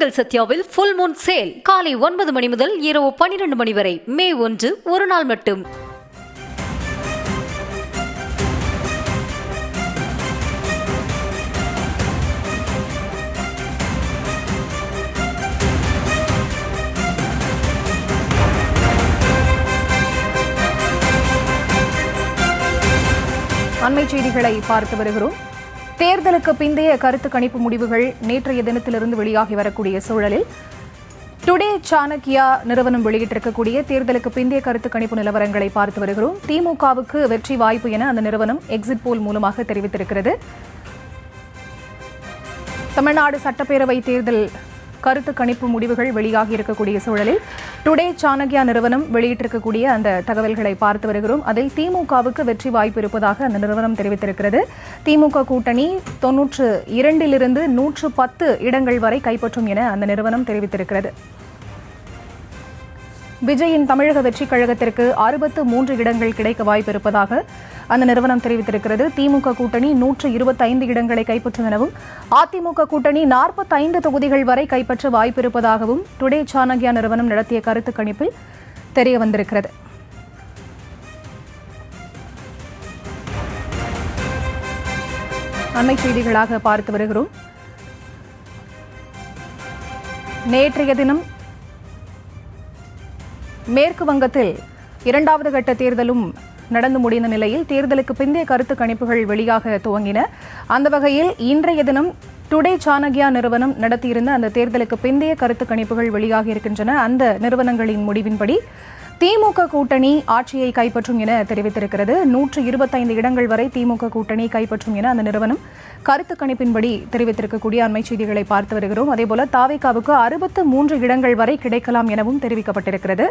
உங்கள் சத்யாவில் full Moon sale காலை 9 மணி முதல் இரவு 12 மணி வரை. மே 1 ஒரு நாள் மட்டும். அண்மை செய்திகளை பார்த்து வருகிறோம். தேர்தலுக்கு பிந்தைய கருத்து கணிப்பு முடிவுகள் நேற்றைய தினத்திலிருந்து வெளியாகி வரக்கூடிய சூழலில் டுடே சாணக்கியா நிறுவனம் வெளியிட்டிருக்கக்கூடிய தேர்தலுக்கு பிந்தைய கருத்து கணிப்பு நிலவரங்களை பார்த்து வருகிறோம். திமுகவுக்கு வெற்றி வாய்ப்பு என அந்த நிறுவனம் எக்ஸிட் போல் மூலமாக தெரிவித்திருக்கிறது. தமிழ்நாடு சட்டப்பேரவை தேர்தல் கருத்து கணிப்பு முடிவுகள் வெளியாகி இருக்கக்கூடிய சூழலில் டுடே சாணக்கியா நிறுவனம் வெளியிட்டிருக்கக்கூடிய அந்த தகவல்களை பார்த்து வருகிறோம். அதில் திமுகவுக்கு வெற்றி வாய்ப்பு இருப்பதாக அந்த நிறுவனம் தெரிவித்திருக்கிறது. திமுக கூட்டணி 92 110 இடங்கள் வரை கைப்பற்றும் என அந்த நிறுவனம் தெரிவித்திருக்கிறது. விஜயின் தமிழக வெற்றிக் கழகத்திற்கு 63 இடங்கள் கிடைக்க வாய்ப்பு இருப்பதாக அந்த நிறுவனம் தெரிவித்திருக்கிறது. திமுக கூட்டணி 125 இடங்களை கைப்பற்றும் எனவும் அதிமுக கூட்டணி 45 தொகுதிகள் வரை கைப்பற்ற வாய்ப்பு இருப்பதாகவும் டுடே சாணக்கியா நிறுவனம் நடத்திய கருத்து கணிப்பில் தெரிய வந்திருக்கிறது. அண்மை செய்திகளாக பார்த்து வருகிறோம். நேற்றைய தினம் மேற்கு வங்கத்தில் 2வது கட்ட தேர்தலும் நடந்து முடிந்த நிலையில் தேர்தலுக்கு பிந்தைய கருத்து கணிப்புகள் வெளியாக துவங்கின. அந்த வகையில் இன்றைய தினம் டுடே சாணக்கியா நிறுவனம் நடத்தியிருந்த அந்த தேர்தலுக்கு பிந்தைய கருத்து கணிப்புகள் வெளியாக இருக்கின்றன. அந்த நிறுவனங்களின் முடிவின்படி திமுக கூட்டணி ஆட்சியை கைப்பற்றும் என தெரிவித்திருக்கிறது. 125 இடங்கள் வரை திமுக கூட்டணி கைப்பற்றும் என அந்த நிறுவனம் கருத்து கணிப்பின்படி தெரிவித்திருக்கக்கூடிய அண்மை செய்திகளை பார்த்து வருகிறோம். அதேபோல தாவேகாவுக்கு 63 இடங்கள் வரை கிடைக்கலாம் எனவும் தெரிவிக்கப்பட்டிருக்கிறது.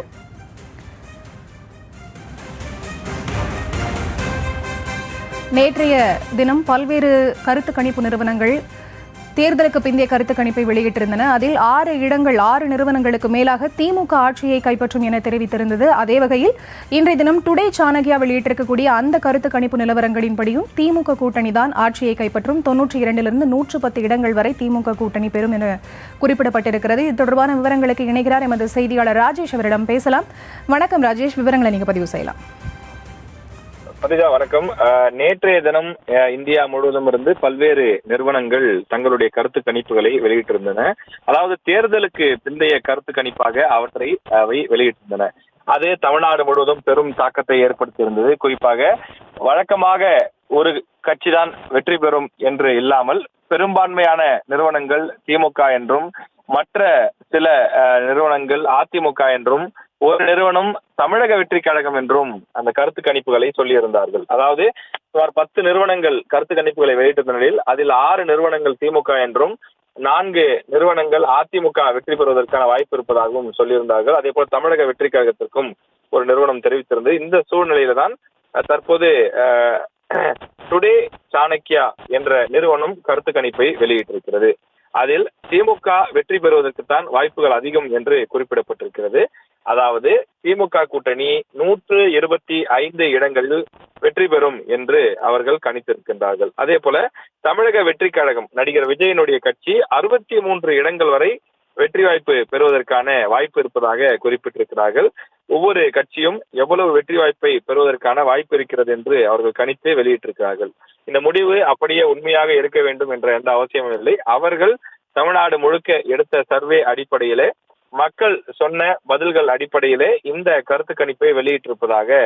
நேற்றைய தினம் பல்வேறு கருத்து கணிப்பு நிறுவனங்கள் தேர்தலுக்கு பிந்தைய கருத்து கணிப்பை வெளியிட்டிருந்தன. அதில் 6 நிறுவனங்களுக்கு மேலாக திமுக ஆட்சியை கைப்பற்றும் என தெரிவித்திருந்தது. அதே வகையில் இன்றைய தினம் டுடே சாணக்கியா வெளியிட்டிருக்கக்கூடிய அந்த கருத்து கணிப்பு நிலவரங்களின்படியும் திமுக கூட்டணி தான் ஆட்சியை கைப்பற்றும். 92 110 இடங்கள் வரை திமுக கூட்டணி பெறும் என குறிப்பிடப்பட்டிருக்கிறது. இது தொடர்பான விவரங்களுக்கு இணைகிறார் எமது செய்தியாளர் ராஜேஷ். அவரிடம் பேசலாம். வணக்கம் ராஜேஷ், விவரங்களை நீங்க பதிவு செய்யலாம். வணக்கம். நேற்றைய தினம் இந்தியா முழுவதும் இருந்து பல்வேறு நிறுவனங்கள் தங்களுடைய கருத்து கணிப்புகளை வெளியிட்டிருந்தன. அதாவது தேர்தலுக்கு பிந்தைய கருத்து கணிப்பாக அவை வெளியிட்டிருந்தன. அது தமிழ்நாடு முழுவதும் பெரும் தாக்கத்தை ஏற்படுத்தியிருந்தது. குறிப்பாக வழக்கமாக ஒரு கட்சிதான் வெற்றி பெறும் என்று இல்லாமல் பெரும்பான்மையான நிறுவனங்கள் திமுக என்றும் மற்ற சில நிறுவனங்கள் அதிமுக என்றும் ஒரு நிறுவனம் தமிழக வெற்றி கழகம் என்றும் அந்த கருத்து கணிப்புகளை சொல்லியிருந்தார்கள். அதாவது சுமார் 10 நிறுவனங்கள் கருத்து கணிப்புகளை வெளியிட்ட நிலையில் அதில் 6 நிறுவனங்கள் திமுக என்றும் 4 நிறுவனங்கள் அதிமுக வெற்றி பெறுவதற்கான வாய்ப்பு இருப்பதாகவும் சொல்லியிருந்தார்கள். அதே போல தமிழக வெற்றி கழகத்திற்கும் ஒரு நிறுவனம் தெரிவித்திருந்தது. இந்த சூழ்நிலையில தான் தற்போது டுடே சாணக்கியா என்ற நிறுவனம் கருத்து கணிப்பை வெளியிட்டிருக்கிறது. அதில் திமுக வெற்றி பெறுவதற்குத்தான் வாய்ப்புகள் அதிகம் என்று குறிப்பிடப்பட்டிருக்கிறது. அதாவது திமுக கூட்டணி 125 இடங்களில் வெற்றி பெறும் என்று அவர்கள் கணித்திருக்கின்றார்கள். அதே போல தமிழக வெற்றி கழகம் நடிகர் விஜயனுடைய கட்சி 63 இடங்கள் வரை வெற்றி வாய்ப்பு பெறுவதற்கான வாய்ப்பு இருப்பதாக குறிப்பிட்டிருக்கிறார்கள். ஒவ்வொரு கட்சியும் எவ்வளவு வெற்றி வாய்ப்பை பெறுவதற்கான வாய்ப்பு இருக்கிறது என்று அவர்கள் கணித்து வெளியிட்டிருக்கிறார்கள். இந்த முடிவு அப்படியே உண்மையாக இருக்க வேண்டும் என்ற எந்த அவசியமும் இல்லை. அவர்கள் தமிழ்நாடு முழுக்க எடுத்த சர்வே அடிப்படையிலே மக்கள் சொன்ன பதில்கள் அடிப்படையிலே இந்த கருத்து கணிப்பை வெளியிட்டிருப்பதாக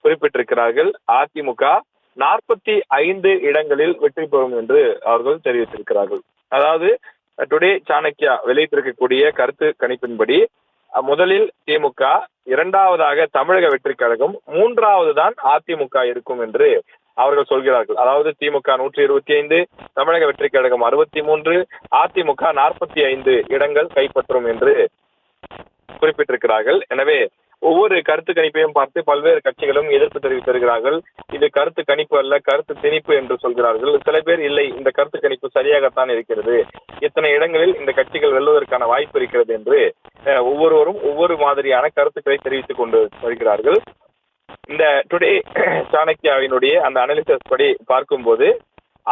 குறிப்பிட்டிருக்கிறார்கள். அதிமுக 45 இடங்களில் வெற்றி பெறும் என்று அவர்கள் தெரிவித்திருக்கிறார்கள். அதாவது டுடே சாணக்கியா வெளியிட்டிருக்கக்கூடிய கருத்து கணிப்பின்படி முதலில் திமுக, 2வதாக தமிழக வெற்றி கழகம், 3வது தான் அதிமுக இருக்கும் என்று அவர்கள் சொல்கிறார்கள். அதாவது திமுக 125, தமிழக வெற்றி கழகம் 63, அதிமுக 45 இடங்கள் கைப்பற்றும் என்று குறிப்பிட்டிருக்கிறார்கள். எனவே ஒவ்வொரு கருத்து கணிப்பையும் பார்த்து பல்வேறு கட்சிகளும் எதிர்ப்பு தெரிவித்திருக்கிறார்கள். இது கருத்து கணிப்பு அல்ல, கருத்து திணிப்பு என்று சொல்கிறார்கள். சில பேர் இல்லை, இந்த கருத்து கணிப்பு சரியாகத்தான் இருக்கிறது, இத்தனை இடங்களில் இந்த கட்சிகள் வெல்வதற்கான வாய்ப்பு இருக்கிறது என்று ஒவ்வொருவரும் ஒவ்வொரு மாதிரியான கருத்துக்களை தெரிவித்துக் கொண்டு வருகிறார்கள். இந்த டுடே சாணக்கியாவினுடைய அந்த அனாலிசிஸ் படி பார்க்கும்போது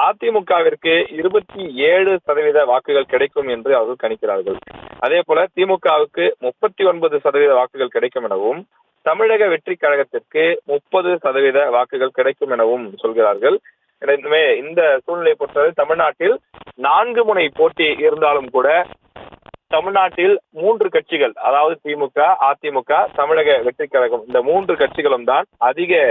அதிமுகவிற்கு 27% வாக்குகள் கிடைக்கும் என்று அவர்கள் கணிக்கிறார்கள். அதே போல திமுகவுக்கு 39% வாக்குகள் கிடைக்கும் எனவும், தமிழக வெற்றி கழகத்திற்கு 30% வாக்குகள் கிடைக்கும் எனவும் சொல்கிறார்கள். எனவே இந்த சூழ்நிலையை பொறுத்தவரை தமிழ்நாட்டில் 4 முனை போட்டி இருந்தாலும் கூட தமிழ்நாட்டில் 3 கட்சிகள், அதாவது திமுக, அதிமுக, தமிழக வெற்றி கழகம், இந்த 3 கட்சிகளும் தான் அதிக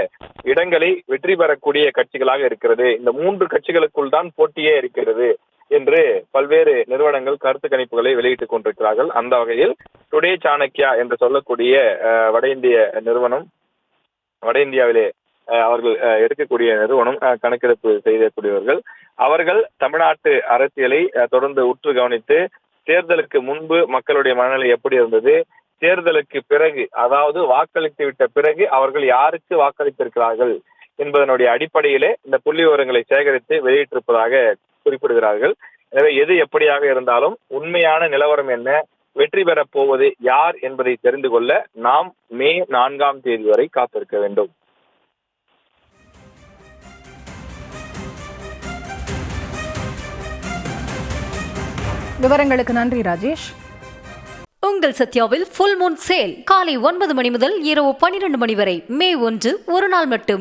இடங்களை வெற்றி பெறக்கூடிய கட்சிகளாக இருக்கிறது. இந்த 3 கட்சிகளுக்குள் தான் போட்டியே இருக்கிறது என்று பல்வேறு நிறுவனங்கள் கருத்து கணிப்புகளை வெளியிட்டுக் கொண்டிருக்கிறார்கள். அந்த வகையில் டுடே சாணக்யா என்று சொல்லக்கூடிய வட இந்திய நிறுவனம், வட இந்தியாவிலே அவர்கள் எடுக்கக்கூடிய நிறுவனம், கணக்கெடுப்பு செய்யக்கூடியவர்கள், அவர்கள் தமிழ்நாட்டு அரசியலை தொடர்ந்து உற்று கவனித்து தேர்தலுக்கு முன்பு மக்களுடைய மனநிலை எப்படி இருந்தது, தேர்தலுக்கு பிறகு, அதாவது வாக்களித்து விட்ட பிறகு அவர்கள் யாருக்கு வாக்களித்திருக்கிறார்கள் என்பதனுடைய அடிப்படையிலே இந்த புள்ளி விவரங்களை சேகரித்து வெளியிட்டிருப்பதாக குறிப்பிடுகிறார்கள். எனவே எது எப்படியாக இருந்தாலும் உண்மையான நிலவரம் என்ன, வெற்றி பெறப் போவது யார் என்பதை தெரிந்து கொள்ள நாம் மே 4ஆம் தேதி வரை காத்திருக்க வேண்டும். விவரங்களுக்கு நன்றி ராஜேஷ். உங்கள் சத்யாவில் ஃபுல் மூன் சேல் காலை 9 மணி முதல் இரவு 12 மணி வரை மே 1 ஒரு நாள் மட்டும்.